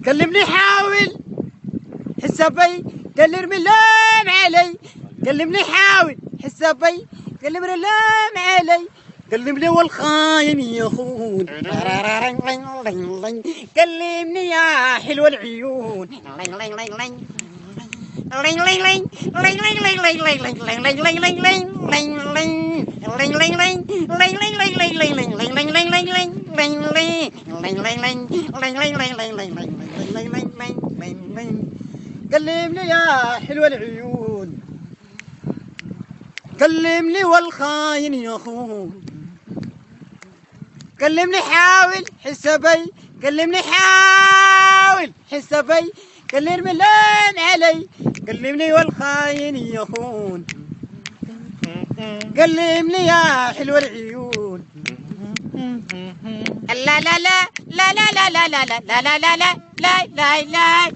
كلمني حاول حسابي قال لي ارمي اللام علي. كلمني حاول حسابي قال لي ارمي اللام علي. كلمني والخاين يخون. كلمني يا حلو العيون. كلمني يا حلو العيون. كلمني والخاين يخون. كلمني حاول حسابي. كلمني حاول حسابي قال لي ارمي اللام علي. كلمني والخاين يخون. كلمني يا حلو العيون. لا لا لا لا لا لا لا لا لا لا لا لا لا لا لا